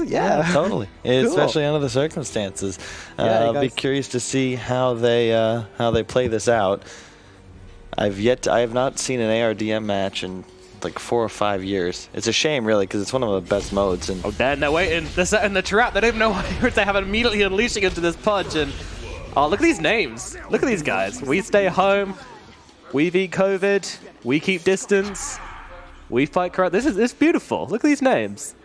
Yeah, totally. Cool. Especially under the circumstances. Yeah, be curious to see how they play this out. I have not seen an ARDM match in like 4 or 5 years. It's a shame, really, because it's one of the best modes. And oh, they're waiting. They're setting the trap. They don't even know what they have immediately unleashing into this punch. And oh, look at these names. Look at these guys. We stay home. We beat COVID. We keep distance. We fight corrupt. It's beautiful. Look at these names.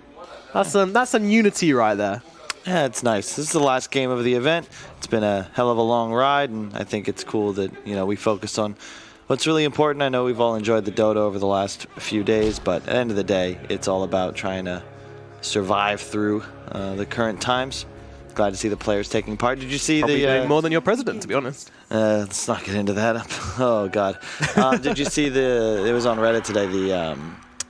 That's some unity right there. yeah, it's nice. This is the last game of the event. It's been a hell of a long ride, and I think it's cool that we focus on what's really important. I know we've all enjoyed the Dota over the last few days, but at the end of the day, it's all about trying to survive through the current times. Glad to see the players taking part. Did you see Probably doing more than your president, to be honest. Let's not get into that. Oh God. Did you see it was on Reddit today,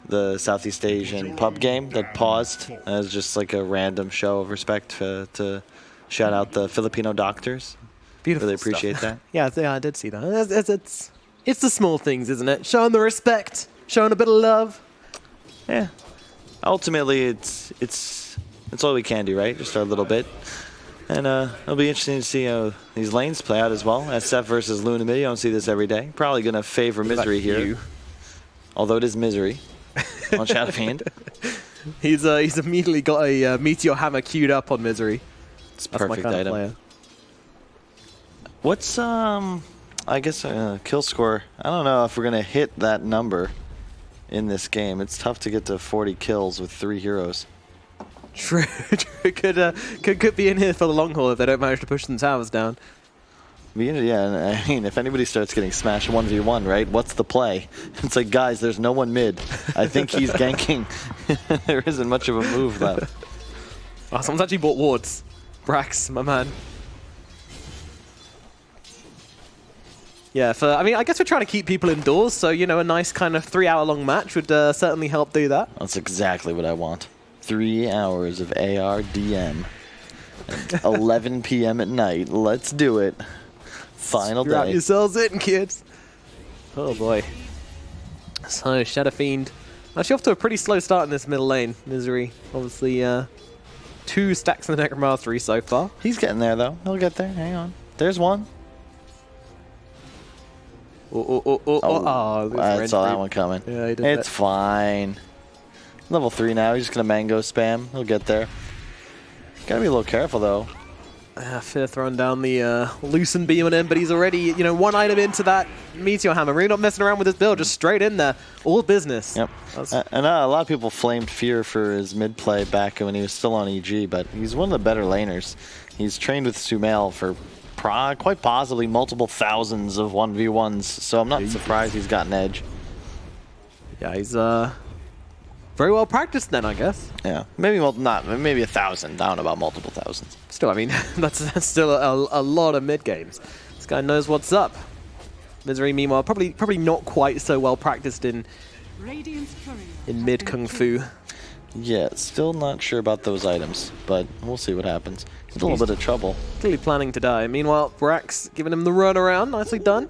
the Southeast Asian pub game that paused as just like a random show of respect to shout out the Filipino doctors. Beautiful. Really appreciate that. Yeah, I did see that. It's the small things, isn't it? Showing the respect, showing a bit of love. Yeah. Ultimately, it's all we can do, right? Just our little bit. And it'll be interesting to see how these lanes play out as well. SF versus Luna Mid, you don't see this every day. Probably going to favor Misery here. Although it is Misery on Shadow Fiend. He's immediately got a Meteor Hammer queued up on Misery. It's a perfect item. What's, I guess, kill score? I don't know if we're going to hit that number in this game. It's tough to get to 40 kills with 3 heroes. True. Could be in here for the long haul if they don't manage to push some towers down. Yeah, and I mean, if anybody starts getting smashed 1v1, right, what's the play? It's like, guys, there's no one mid. I think he's ganking. There isn't much of a move left. Oh, someone's actually bought wards. Brax, my man. Yeah, I guess we're trying to keep people indoors, so, a nice kind of 3-hour-long match would certainly help do that. That's exactly what I want. 3 hours of ARDM. At 11 p.m. at night. Let's do it. Final Strap day. yourselves in, kids. Oh, boy. So, Shadow Fiend. Actually off to a pretty slow start in this middle lane. Misery, obviously, 2 stacks in the Necromastery so far. He's getting there, though. He'll get there. Hang on. There's one. I saw that one coming. Yeah, he did. It's fine. Level 3 now. He's just going to mango spam. He'll get there. Gotta be a little careful, though. Fear throwing down the loosen beam on him, but he's already, 1 item into that Meteor Hammer. Really not messing around with his build, just straight in there. All business. Yep. And a lot of people flamed Fear for his mid play back when he was still on EG, but he's one of the better laners. He's trained with Sumail for quite possibly multiple thousands of 1v1s, so I'm not surprised he's got an edge. Yeah, he's very well practiced then, I guess. Yeah, maybe 1,000. I don't know about multiple thousands. Still, I mean, that's still a lot of mid games. This guy knows what's up. Misery, meanwhile, probably not quite so well practiced in mid kung fu. Yeah, still not sure about those items, but we'll see what happens. He's in a little bit of trouble. Clearly planning to die. Meanwhile, Brax giving him the run around. Nicely done.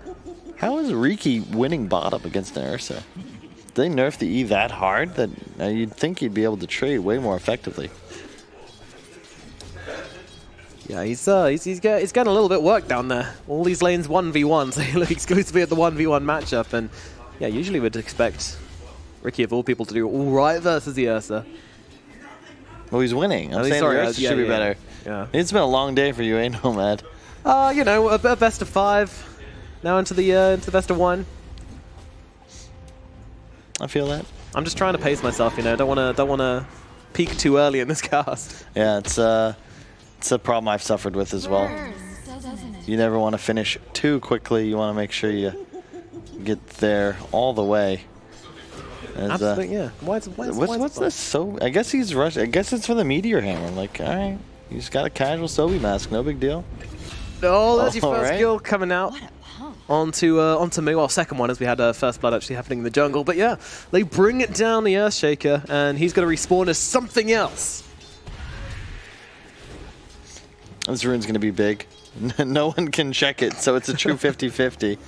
How is Riki winning bottom against an Ursa? Did they nerf the E that hard that you'd think he'd be able to trade way more effectively? Yeah, he's getting a little bit work down there. All these lanes 1v1, so he looks exclusively at the 1v1 matchup, and yeah, usually would expect Riki of all people to do all right versus the Ursa. Well, he's winning. I'm saying the Ursa should be better. Yeah. It's been a long day for you, eh, Nomad? A best of 5. Now into the best of 1. I feel that. I'm just trying to pace myself, Don't wanna peak too early in this cast. Yeah, it's a problem I've suffered with as well. You never want to finish too quickly. You want to make sure you get there all the way. Absolutely, yeah. What's this? So I guess he's rushing. I guess it's for the Meteor Hammer. I'm like, all right, you just got a casual Sobi mask, no big deal. Oh, there's your first kill coming out onto me. Well, second one as we had first blood actually happening in the jungle. But yeah, they bring it down the Earthshaker, and he's going to respawn as something else. This rune's going to be big. No one can check it, so it's a true 50-50.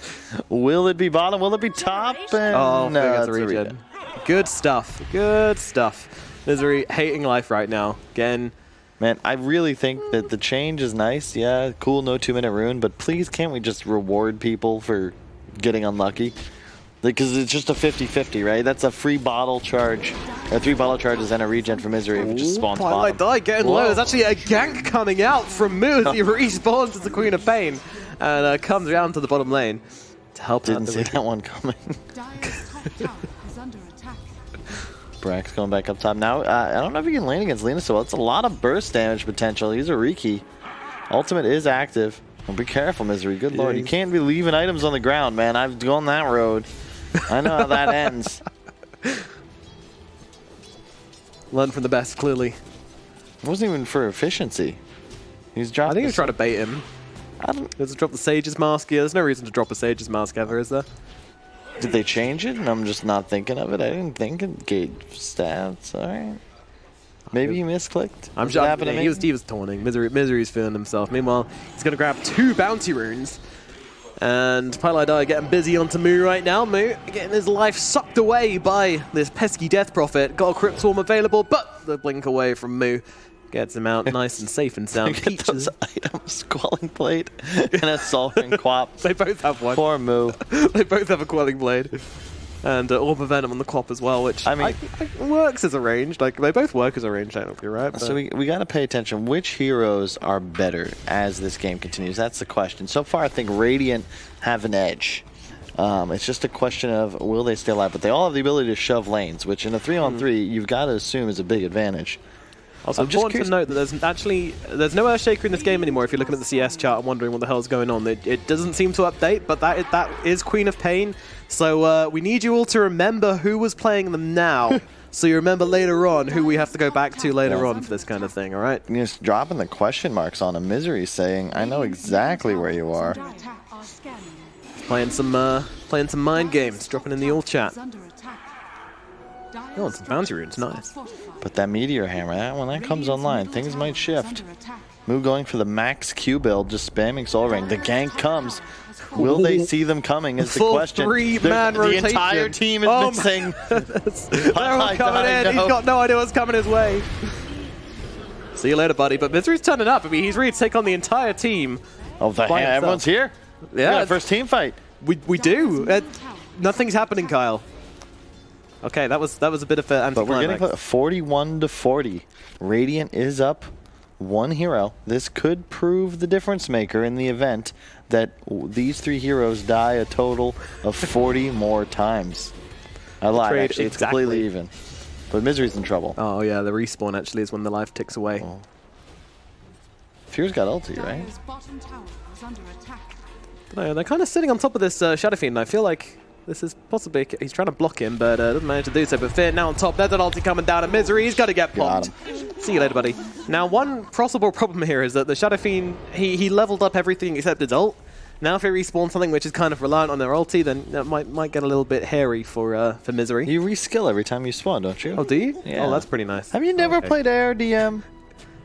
Will it be bottom? Will it be top? Oh, no, it's a regen. Good stuff. Good stuff. Misery hating life right now. Again. Man, I really think that the change is nice. Yeah, cool, no 2-minute rune, but please can't we just reward people for getting unlucky? Because it's just a 50-50, right? That's a free bottle charge. 3 bottle charges and a regen for Misery if it just spawns bottom. Die getting low. There's actually a gank coming out from Moo as he respawns as the Queen of Pain and comes around to the bottom lane to help out. Didn't see that one coming. Brax going back up top. Now, I don't know if he can lane against Lena so well. It's a lot of burst damage potential. He's a Riki. Ultimate is active. Well, be careful, Misery. Good lord. You can't be leaving items on the ground, man. I've gone that road. I know how that ends. Learn from the best, clearly. It wasn't even for efficiency. He's dropping. I think he was trying to bait him. Does it drop the Sage's mask? Yeah, there's no reason to drop a Sage's mask ever, is there? Did they change it? And I'm just not thinking of it. I didn't think it gave stats. All right. Maybe he misclicked. I'm sure he was taunting. Misery's feeling himself. Meanwhile, he's going to grab 2 bounty runes. And Pylai getting busy onto Moo right now. Moo getting his life sucked away by this pesky Death Prophet. Got a Crypt Swarm available, but the blink away from Moo gets him out nice and safe and sound. Those items, Quelling Blade and a Sulphur Quap. They both have one. Poor Moo. They both have a Quelling Blade. And Orb of Venom on the Quap as well, which I mean works as a range. Like, they both work as a range, technically, right? But so we got to pay attention. Which heroes are better as this game continues? That's the question. So far, I think Radiant have an edge. It's just a question of will they stay alive? But they all have the ability to shove lanes, which in a 3-on-3, you've got to assume is a big advantage. Also, important to note that there's no Earthshaker in this game anymore. If you're looking at the CS chart and wondering what the hell's going on, it doesn't seem to update, but that is Queen of Pain. So we need you all to remember who was playing them now, so you remember later on who we have to go back to later on for this kind of thing. All right? You're just dropping the question marks on a Misery, saying, "I know exactly where you are." Playing some mind games, dropping in the all chat. Oh, some bounty runes, nice. But that Meteor Hammer, when that comes online, things might shift. Moo going for the max Q build, just spamming Soul Ring. The gank comes. Will they see them coming is the question. 3-man rotation. The entire team is missing. They're all coming in. He's got no idea what's coming his way. See you later, buddy. But Misery's turning up. I mean, he's ready to take on the entire team. Oh, everyone's here? Yeah. First team fight. We do. Nothing's happening, Kyle. Okay, that was a bit of an anticlimax. But we're getting 41-40. Radiant is up 1 hero. This could prove the difference maker in the event that these 3 heroes die a total of 40 more times. I lied, actually. It's completely even. But Misery's in trouble. Oh, yeah, the respawn actually is when the life ticks away. Oh. Fear's got ulti, right? No, they're kind of sitting on top of this Shadow Fiend, and I feel like this is possibly... He's trying to block him, but doesn't manage to do so. But Fear now on top. There's an ulti coming down at Misery. He's got to get popped. See you later, buddy. Now, one possible problem here is that the Shadow Fiend, he leveled up everything except his ult. Now if he respawns something which is kind of reliant on their ulti, then that might get a little bit hairy for Misery. You reskill every time you spawn, don't you? Oh, do you? Yeah. Oh, that's pretty nice. Have you never played ARDM?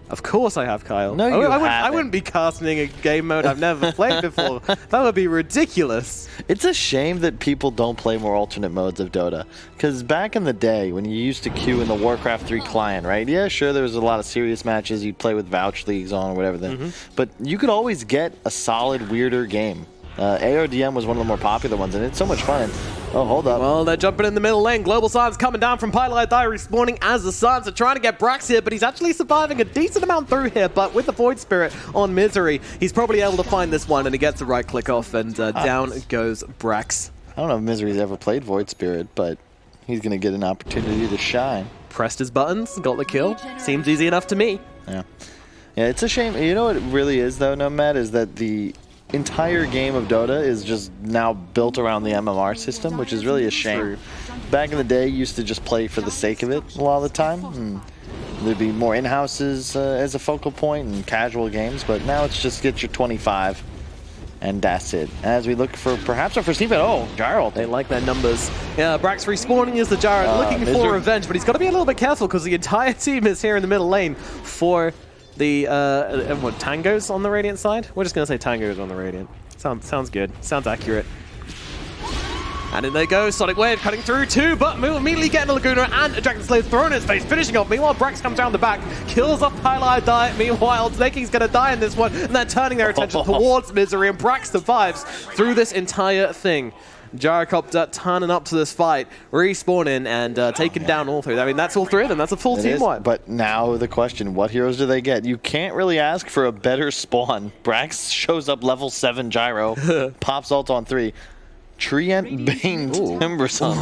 Of course I have, Kyle. No, you haven't. I wouldn't be casting a game mode I've never played before. That would be ridiculous. It's a shame that people don't play more alternate modes of Dota. Because back in the day, when you used to queue in the Warcraft 3 client, right? Yeah, sure, there was a lot of serious matches. You'd play with vouch leagues on or whatever. But you could always get a solid, weirder game. ARDM was one of the more popular ones, and it's so much fun. Oh, hold up. Well, they're jumping in the middle lane. Global Silence coming down from Pylai respawning as the Suns are trying to get Brax here, but he's actually surviving a decent amount through here. But with the Void Spirit on Misery, he's probably able to find this one, and he gets the right click off, and down goes Brax. I don't know if Misery's ever played Void Spirit, but he's going to get an opportunity to shine. Pressed his buttons, got the kill. Seems easy enough to me. Yeah, it's a shame. You know what it really is, though, Nomad, is that the entire game of Dota is just now built around the MMR system, which is really a shame. Back in the day, you used to just play for the sake of it a lot of the time. And there'd be more in-houses as a focal point and casual games, but now it's just get your 25 and that's it. As we look for perhaps our first team fight. Oh, Gyro. They like their numbers. Yeah, Brax respawning as the Gyro, looking for revenge, but he's got to be a little bit careful because the entire team is here in the middle lane for the what, Tango's on the Radiant side? We're just going to say Tango's on the Radiant. Sounds good. Sounds accurate. And in they go, Sonic Wave cutting through too, but immediately getting a Laguna and a Dragon Slayer thrown in his face, finishing off. Meanwhile, Brax comes down the back, kills off Highlight Die. Meanwhile, Snaking's going to die in this one, and then turning their attention towards Misery, and Brax survives through this entire thing. Gyrocopter turning up to this fight, respawning and taking down all three. I mean, that's all three of them. That's a full team wipe. But now the question, what heroes do they get? You can't really ask for a better spawn. Brax shows up level 7 Gyro, pops ult on 3. Treant Bane Timbersaw.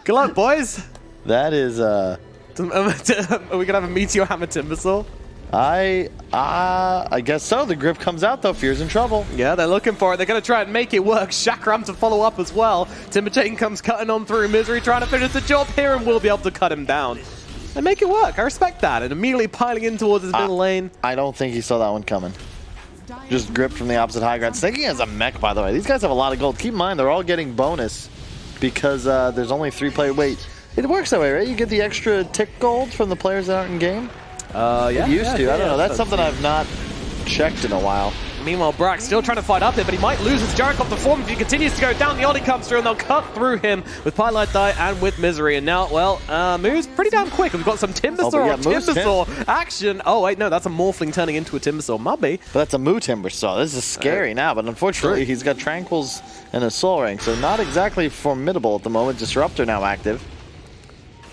Good luck, boys. That is Are we gonna have a Meteor Hammer Timbersaw? I guess so. The grip comes out though. Fear's in trouble. Yeah, they're looking for it. They're gonna try and make it work. Chakram to follow up as well. Timber Chain comes cutting on through. Misery trying to finish the job here and will be able to cut him down. They make it work. I respect that. And immediately piling in towards his middle lane. I don't think he saw that one coming. Just gripped from the opposite high ground. Snaking has a mech, by the way. These guys have a lot of gold. Keep in mind, they're all getting bonus because there's only 3 players. Wait, it works that way, right? You get the extra tick gold from the players that aren't in game? Yeah. It used to. I don't know. That's something I've not checked in a while. Meanwhile, Brax still trying to fight up there, but he might lose his Gyrocopter form if he continues to go down. The Oddie comes through, and they'll cut through him with Pilot Die and with Misery. And now, well, moves pretty damn quick. We've got some Timbersaw action. Oh, wait, no, that's a Morphling turning into a Timbersaw. Mubby. But that's a Moo Timbersaw. This is scary now, but unfortunately, he's got Tranquils and a Soul Ring, so not exactly formidable at the moment. Disruptor now active.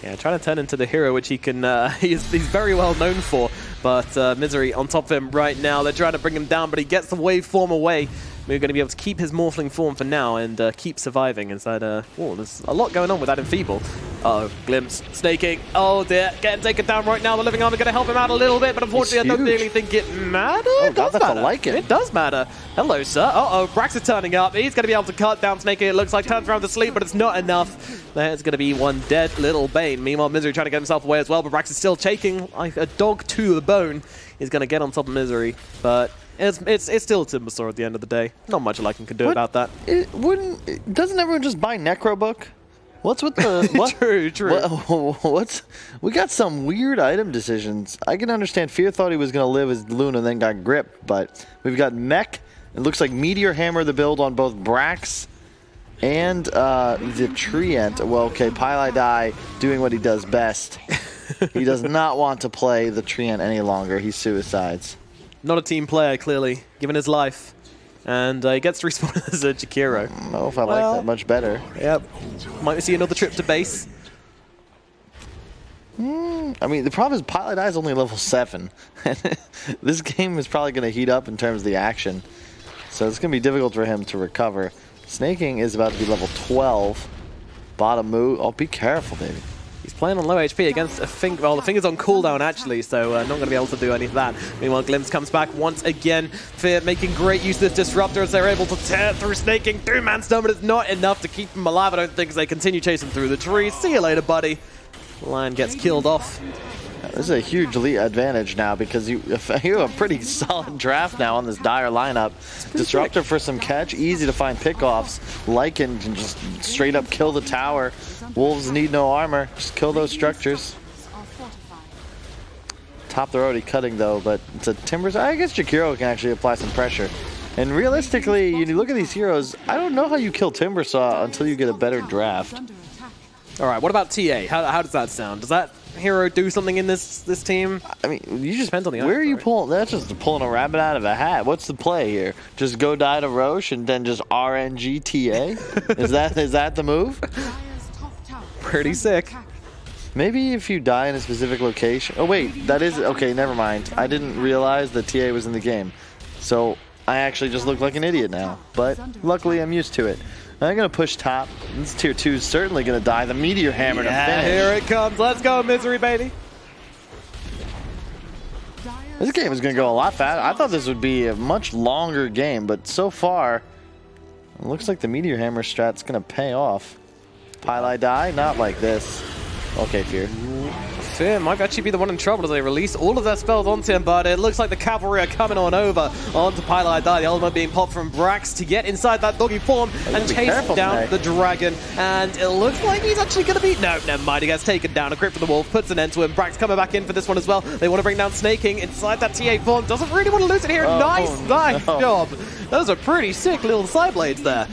Yeah, trying to turn into the hero, which he can, he's very well known for. But Misery on top of him right now. They're trying to bring him down, but he gets the wave form away. We're going to be able to keep his Morphling form for now and keep surviving inside. Oh, there's a lot going on with that Enfeeble. Uh-oh, Glimpse, Snaking. Oh dear, getting taken down right now. The Living Arm are going to help him out a little bit, but unfortunately I don't really think it matters. Oh god, that's a Lycan. It does matter. Hello, sir. Uh-oh, Brax is turning up. He's going to be able to cut down Snaking. It looks like turns around to sleep, but it's not enough. There's going to be one dead little Bane. Meanwhile, Misery trying to get himself away as well, but Brax is still taking like a dog to the bone. He's going to get on top of Misery, but it's still a Timbersaw at the end of the day. Not much Lycan can do about that. Doesn't everyone just buy Necrobook? What's with the what? True. We got some weird item decisions. I can understand Fear thought he was going to live as Luna and then got gripped, but we've got Mech. It looks like Meteor Hammer the build on both Brax and the Treant. Well, okay, Pili Die doing what he does best. He does not want to play the Treant any longer. He suicides. Not a team player, clearly, given his life. And he gets to respawn as a Jakiro. I don't know if I like that much better. Yep. Might see another trip to base. I mean, the problem is Pilot Die is only level 7. This game is probably going to heat up in terms of the action. So it's going to be difficult for him to recover. Snaking is about to be level 12. Bottom move. Oh, be careful, baby. He's playing on low HP against a Finger. Well, the Finger's on cooldown, actually, so not going to be able to do any of that. Meanwhile, Glimpse comes back once again. Fear making great use of this Disruptor as they're able to tear through Snaking. 3-man stun, but it's not enough to keep him alive, I don't think, as they continue chasing through the trees. See you later, buddy. Lion gets killed off. This is a huge advantage now because you have a pretty solid draft now on this dire lineup. Disruptor for some catch, easy to find pickoffs. Lycan can just straight up kill the tower. Wolves need no armor, just kill those structures. Top they're already cutting though, but it's a Timbers. I guess Jakiro can actually apply some pressure. And realistically, you look at these heroes, I don't know how you kill Timbersaw until you get a better draft. All right, what about TA? How does that sound? Does that hero do something in this team? I mean, you just depends on the where are you pulling? That's just pulling a rabbit out of a hat. What's the play here? Just go die to Roche and then just RNG TA? is that the move? Pretty sick. Maybe if you die in a specific location. Oh wait, that is okay. Never mind. I didn't realize that TA was in the game, so I actually just look like an idiot now. But luckily, I'm used to it. I'm going to push top. This tier 2 is certainly going to die. The Meteor Hammer to finish. Here it comes. Let's go, Misery, baby. This game is going to go a lot faster. I thought this would be a much longer game, but so far, it looks like the Meteor Hammer strat's going to pay off. Pili Die, not like this. Okay, Fear. Fear might actually be the one in trouble as they release all of their spells onto him, but it looks like the cavalry are coming on over onto Pilot Die. The ultimate being popped from Brax to get inside that doggy form and chase down the dragon. And it looks like he's actually going to be... No, never mind. He gets taken down. A grip for the wolf puts an end to him. Brax coming back in for this one as well. They want to bring down Snaking inside that TA form. Doesn't really want to lose it here. Nice job. Those are pretty sick little side blades there.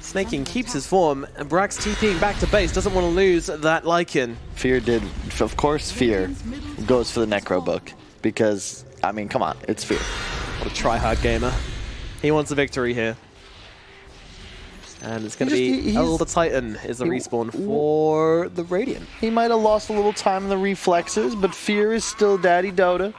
Snaking keeps his form, and Brax TPing back to base, doesn't want to lose that Lycan. Fear did, of course, Fear goes for the Necro Book, because, I mean, come on, it's Fear. What a try-hard gamer. He wants a victory here. And it's going to be the Titan is the respawn for the Radiant. He might have lost a little time in the reflexes, but Fear is still Daddy Dota.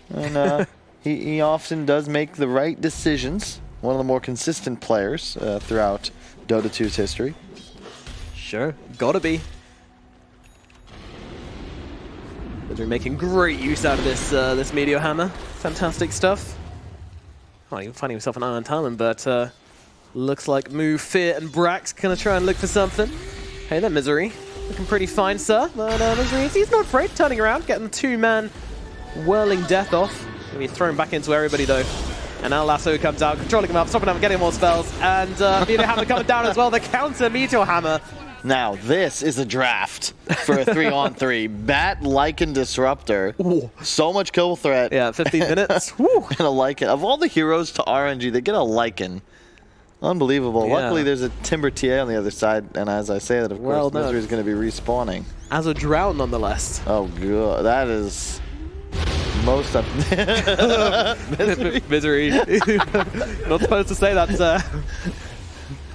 And he often does make the right decisions. One of the more consistent players throughout Dota 2's history. Sure, gotta be. They're making great use out of this Meteor Hammer. Fantastic stuff. Not even finding himself an Iron Talon, but looks like Moo, Fear, and Brax gonna try and look for something. Hey there, Misery. Looking pretty fine, sir. But Misery, he's not afraid, turning around, getting the two-man whirling death off. Gonna be thrown back into everybody, though. And now Lasso comes out, controlling him up, stopping him, getting more spells. And Meteor Hammer coming down as well, the counter Meteor Hammer. Now, this is a draft for a 3-on-3. Bat, Lycan, Disruptor. Ooh. So much kill threat. Yeah, 15 minutes. And a Lycan. Of all the heroes to RNG, they get a Lycan. Unbelievable. Yeah. Luckily, there's a Timber TA on the other side. And as I say that, of course, Misery is going to be respawning. As a drown, nonetheless. Oh, God. That is... most up. Misery. Not supposed to say that, sir.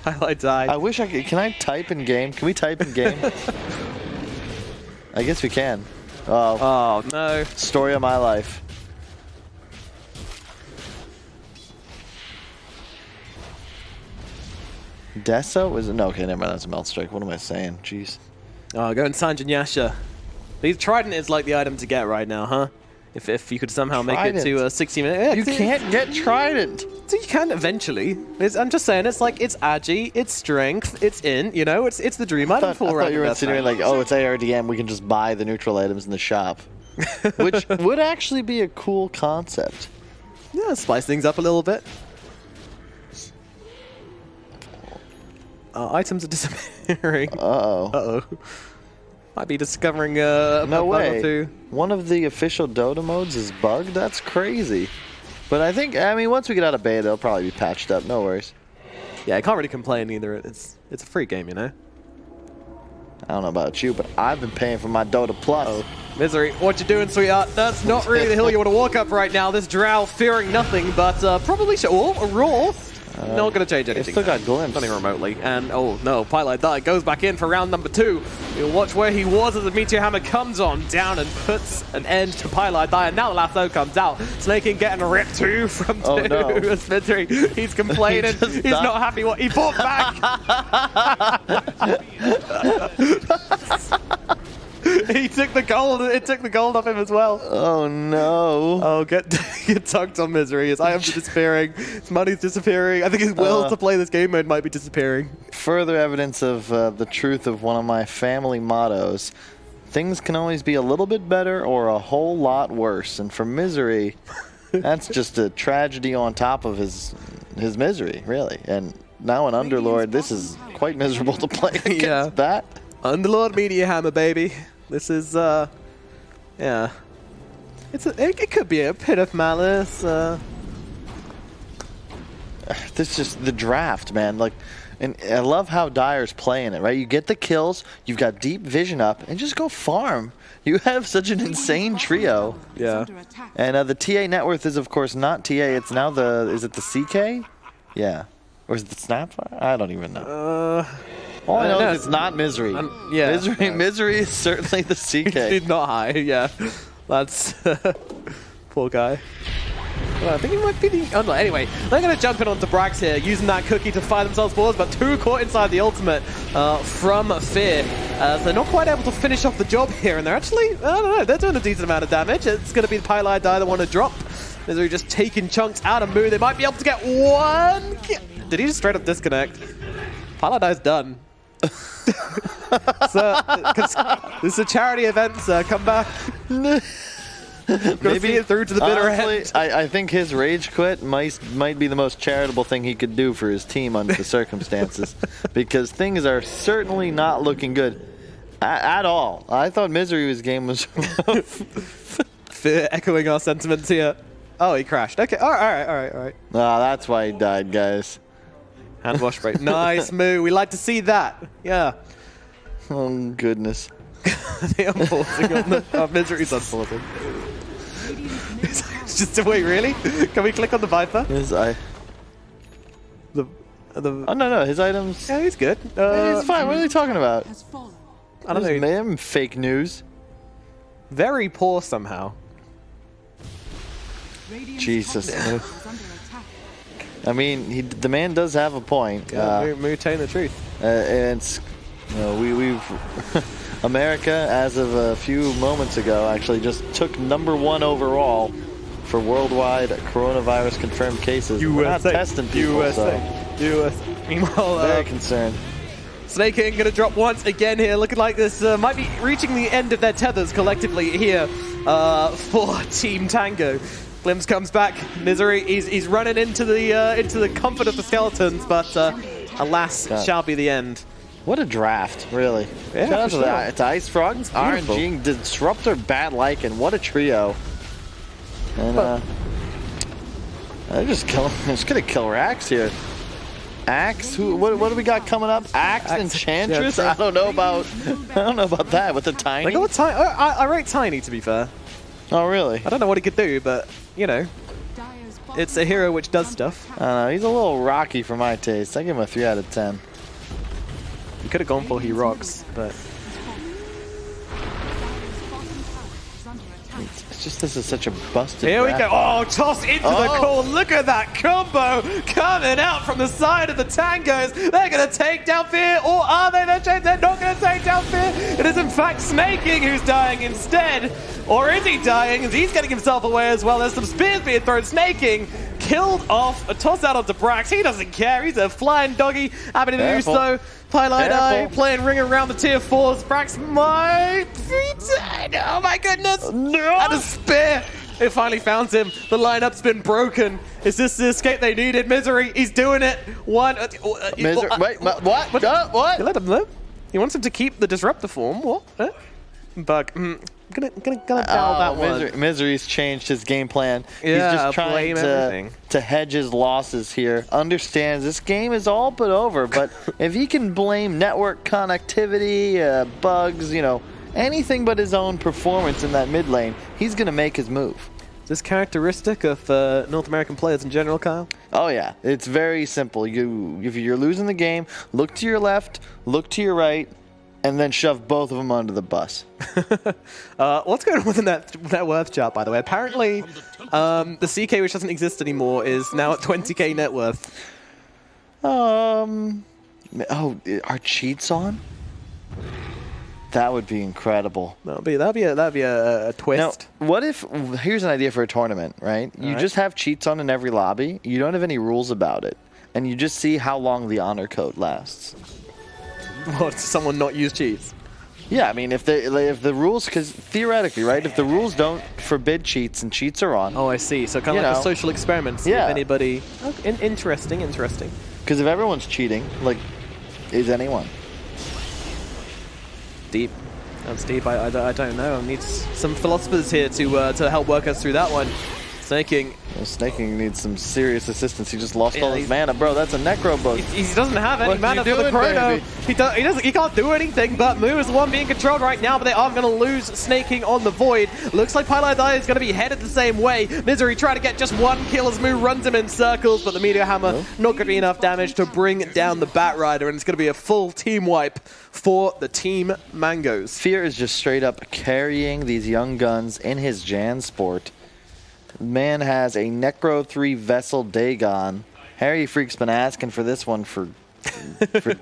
Highlight die. I wish I could. Can I type in game? Can we type in game? I guess we can. Oh, no. Story of my life. Deso? Was it? No, okay, never mind. That's a Melt Strike. What am I saying? Jeez. Oh, going Sanjin Yasha. These Trident is like the item to get right now, huh? If you could somehow make it to a 60-minute... Yeah, you can't get Trident. So you can eventually. I'm just saying, it's like, it's agi, it's strength, it's in, you know, it's the dream item for I thought you were insinuating like, oh, it's ARDM, we can just buy the neutral items in the shop. Which would actually be a cool concept. Yeah, spice things up a little bit. Items are disappearing. Uh-oh. Uh-oh. Might be discovering no way. One of the official Dota modes is bugged? That's crazy. But I mean, once we get out of beta, it'll probably be patched up. No worries. Yeah, I can't really complain either. It's a free game, you know? I don't know about you, but I've been paying for my Dota Plus. Oh, Misery, what you doing, sweetheart? That's not really the hill you want to walk up right now. This Drow fearing nothing, but probably should... Oh, a Raw. Not going to change anything. It's still got glimpse. Nothing remotely. And, oh, no, Pilot Die goes back in for round number 2. You'll watch where he was as the Meteor Hammer comes on down and puts an end to Pilot Die. And now Lasso comes out. Snaking getting a rip 2 from 2. Oh, no. He's complaining. He's not happy what he bought back. He took the gold. It took the gold off him as well. Oh, no. Oh, get tucked on, Misery. His items are disappearing. His money's disappearing. I think his will to play this game mode might be disappearing. Further evidence of the truth of one of my family mottos. Things can always be a little bit better or a whole lot worse. And for Misery, that's just a tragedy on top of his misery, really. And now an Underlord, this is quite miserable to play against that. Underlord Meteor Hammer, baby. This is, yeah. It could be a bit of malice. This is the draft, man. Like, and I love how Dyer's playing it, right? You get the kills, you've got deep vision up, and just go farm. You have such an insane trio. Yeah. And the TA net worth is, of course, not TA. It's now is it the CK? Yeah. Or is it the Snapfire? I don't even know. All I know is it's not Misery. Yeah. Misery is certainly the CK. He's not high, yeah. That's... poor guy. Well, I think he might be the... Oh, no, anyway, they're going to jump in onto Brax here, using that cookie to fire themselves forwards, but 2 caught inside the ultimate from Fear. So they're not quite able to finish off the job here, and they're actually... I don't know, they're doing a decent amount of damage. It's going to be the Pilot Die that want to drop. Misery just taking chunks out of Moo. They might be able to get one... Did he just straight up disconnect? Pilot Die's done. Sir, this is a charity event, sir. Come back. Maybe it through to the bitter honestly, end. I think his rage quit might be the most charitable thing he could do for his team under the circumstances, because things are certainly not looking good at all. I thought Misery's game was Fear echoing our sentiments here. Oh, he crashed. Okay, all right. Ah, that's why he died, guys. Hand wash break. Nice move. We like to see that. Yeah. Oh, goodness. The unpausing on the Misery's unpausing. It's just wait, really? Can we click on the Viper? Oh no, his items. Yeah, he's good. He's fine. What are they talking about? I don't know. Them fake news. Very poor somehow. Jesus. I mean, the man does have a point. Yeah, Moo telling the truth. And it's, you know, we've America, as of a few moments ago, actually just took #1 overall for worldwide coronavirus confirmed cases. We're not testing people, so Meanwhile, very concerned. Snake King going to drop once again here, looking like this might be reaching the end of their tethers collectively here for Team Tango. Glimpse comes back. Misery, he's running into the comfort of the skeletons, but alas, shall be the end. What a draft, really. Yeah, Shout out for to Ice Frog, RNG, Disruptor, Bad Lycan. What a trio. And they're just gonna kill Rax here. Axe? What do we got coming up? Axe Enchantress? Yeah, I don't know about that with the tiny. I rate Tiny, to be fair. Oh really? I don't know what he could do, but you know, it's a hero which does stuff. I don't know. He's a little rocky for my taste. I give him a 3 out of 10. You could have gone for he rocks, but it's just this is such a busted. here we draft. go. Oh, toss into the core. Look at that combo coming out from the side of the Tangos. They're going to take down Fear, or are they? They're not going to take down Fear. It is in fact Snake King who's dying instead. Or is he dying? As he's getting himself away as well. There's some spears being thrown. Snake King killed off. A toss out onto Brax. He doesn't care. He's a flying doggy. Happy to do so. Highlight Eye playing ring around the tier 4s. Brax might be dead. Oh my goodness. No. And a spear. They finally found him. The lineup's been broken. Is this the escape they needed? Misery, he's doing it. Misery, wait, what? What? You let him live? He wants him to keep the disruptor form. What? Bug. I'm gonna dial that one. Misery's changed his game plan. Yeah, he's just trying to hedge his losses here. Understands this game is all but over, but if he can blame network connectivity, bugs, you know, anything but his own performance in that mid lane, he's gonna make his move. Is this characteristic of North American players in general, Kyle? Oh yeah, it's very simple. If you're losing the game, look to your left, look to your right, and then shove both of them under the bus. What's going on with the net worth chart, by the way? Apparently, the CK, which doesn't exist anymore, is now at 20k net worth. Oh, are cheats on? That would be incredible. That'd be a twist. Now, what if, here's an idea for a tournament, right? You just have cheats on in every lobby. You don't have any rules about it. And you just see how long the honor code lasts. What, someone not use cheats? Yeah, I mean, if the rules, because theoretically, right, if the rules don't forbid cheats and cheats are on. Oh, I see. So kind of like a social experiment. See if anybody. Oh, interesting. Because if everyone's cheating, like, is anyone? Deep. That's deep. I don't know. I need some philosophers here to help work us through that one. Snake King. Well, Snake King needs some serious assistance. He just lost all his mana, bro. That's a necro book. He doesn't have any mana for the chrono. He can't do anything. But Moo is the one being controlled right now. But they are going to lose Snake King on the void. Looks like Pylite Eye is going to be headed the same way. Misery trying to get just one kill as Moo runs him in circles. But the Meteor Hammer not going to be enough damage to bring down the Bat Rider, and it's going to be a full team wipe for the Team Mangoes. Fear is just straight up carrying these young guns in his Jan sport. Man has a Necro 3 Vessel Dagon. Harry Freak's been asking for this one for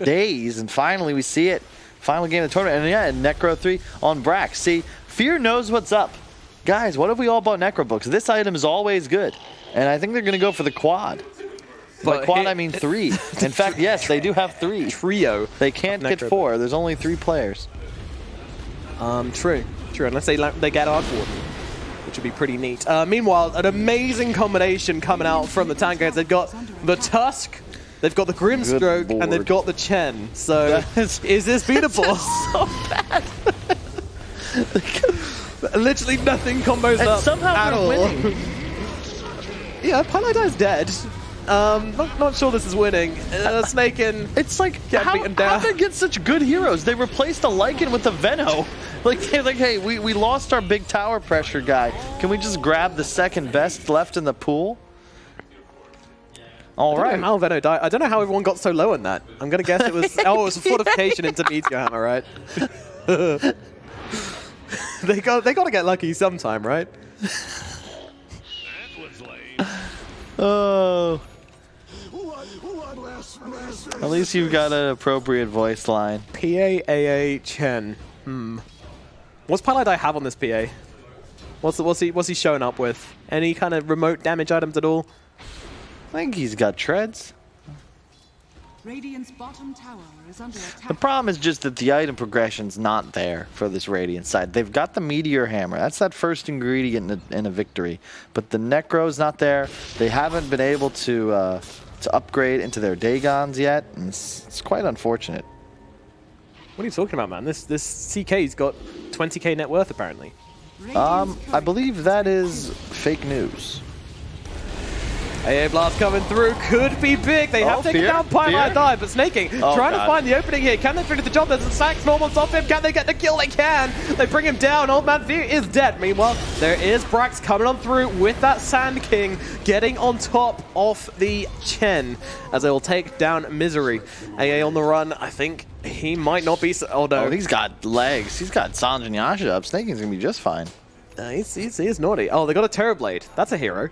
days, and finally we see it. Final game of the tournament, and yeah, Necro 3 on Brax. See, Fear knows what's up. Guys, what have we all bought Necro books? This item is always good, and I think they're going to go for the quad. By quad, I mean 3. In fact, yes, they do have 3. Trio. They can't get 4. There's only 3 players. True. Unless they get R4, which would be pretty neat. Meanwhile, an amazing combination coming out from the Tankers. They've got the Tusk, they've got the Grimstroke, and they've got the Chen. So, is this beatable? So bad. Literally nothing combos and up somehow at all. Winning. Yeah, Paladai's dead. Not sure this is winning. Snaken. It's like, beaten down. how they get such good heroes? They replaced a Lycan with a Veno. Like, they're like, hey, we lost our big tower pressure guy. Can we just grab the second best left in the pool? All right. How Veno died. I don't know how everyone got so low on that. I'm gonna guess it was. Oh, it was a fortification into Meteor Hammer, right? They got to get lucky sometime, right? Oh. At least you've got an appropriate voice line. PA Chen. What's Paladai have on this PA? What's he showing up with? Any kind of remote damage items at all? I think he's got treads. Radiant's bottom tower is under attack. The problem is just that the item progression's not there for this Radiant side. They've got the Meteor Hammer. That's that first ingredient in a victory. But the Necro's not there. They haven't been able to upgrade into their Dagons yet. And it's quite unfortunate. What are you talking about, man? This CK's got 20k net worth, apparently. I believe that is fake news. AA Blast coming through, could be big. They have taken down Paladai, but Snaking trying to find the opening here. Can they finish the job? There's a sack normals off him. Can they get the kill? They can. They bring him down. Old Man Fear is dead. Meanwhile, there is Brax coming on through with that Sand King, getting on top of the Chen as they will take down Misery. AA on the run. I think he might not be. Oh no. Oh, he's got legs. He's got Sanj and Yasha up. Snaking's gonna be just fine. He's naughty. Oh, they got a Terrorblade. That's a hero.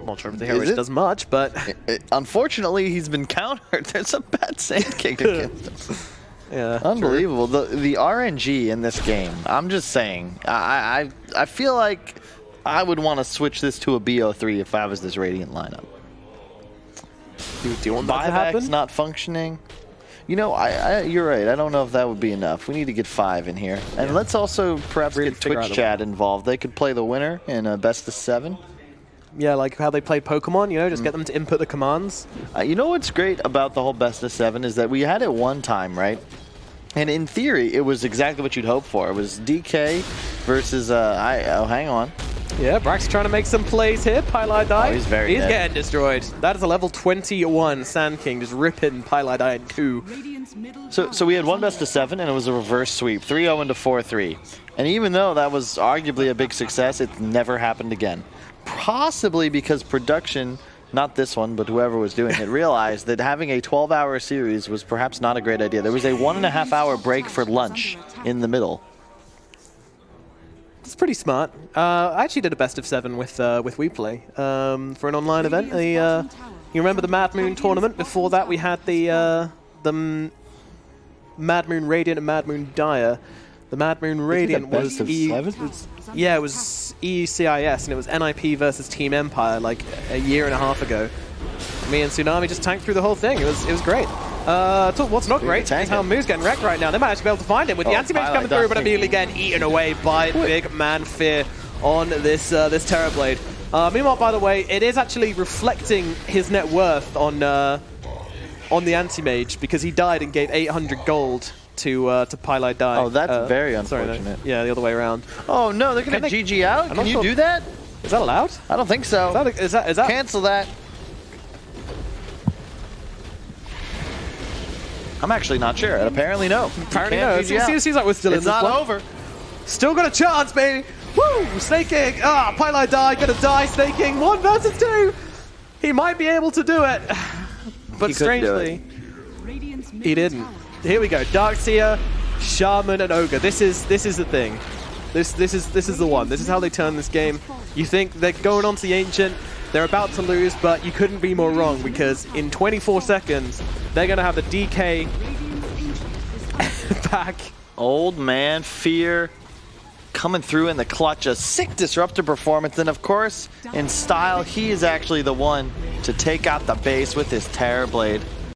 Not sure if the hero does much, but unfortunately, he's been countered. There's a bad Sand King against him. Yeah, unbelievable. The RNG in this game. I'm just saying. I feel like I would want to switch this to a BO3 if I was this Radiant lineup. Do you want that to happen? Not functioning. You know, you're right. I don't know if that would be enough. We need to get 5 in here, and let's also perhaps get Twitch chat involved. They could play the winner in a best of 7. Yeah, like how they play Pokemon, you know, just get them to input the commands. You know what's great about the whole best of 7 is that we had it one time, right? And in theory, it was exactly what you'd hope for. It was DK versus, hang on. Yeah, Brax trying to make some plays here. Paladai. Oh, he's very dead. Getting destroyed. That is a level 21 Sand King, just ripping Paladai in 2. So we had one best of 7, and it was a reverse sweep. 3-0 into 4-3. And even though that was arguably a big success, it never happened again. Possibly because production, not this one, but whoever was doing it, realized that having a 12-hour series was perhaps not a great idea. There was a 1.5-hour break for lunch in the middle. It's pretty smart. I actually did a best of 7 with WePlay for an online event. You remember the Mad Moon tournament? Before that, we had the Mad Moon Radiant and Mad Moon Dire. The Mad Moon Radiant was it was ECIS, and it was NIP versus Team Empire like a year and a half ago. Me and Tsunami just tanked through the whole thing. It was great. What's not great is how Moo's getting wrecked right now. They might actually be able to find him with the anti-mage coming through, but immediately getting eaten away by Big Man Fear on this Terrorblade. Meanwhile, by the way, it is actually reflecting his net worth on the anti-mage because he died and gave 800 gold to Paladai. Oh, that's very unfortunate. Sorry, no. Yeah, the other way around. Oh no, they're gonna GG out? Can you do that? Is that allowed? I don't think so. Is that cancel that? I'm actually not sure. Apparently no. Apparently no. It seems like we're still in this one. It's not over. Still got a chance, baby. Woo! Snaking. Paladai gonna die. Snaking 1 versus 2. He might be able to do it, but strangely, he didn't. Here we go. Darkseer, Shaman, and Ogre. This is the thing. This is the one. This is how they turn this game. You think they're going on to the Ancient, they're about to lose, but you couldn't be more wrong because in 24 seconds they're gonna have the DK back. Old Man Fear coming through in the clutch. A sick disruptor performance. And of course, in style, he is actually the one to take out the base with his Terror Blade.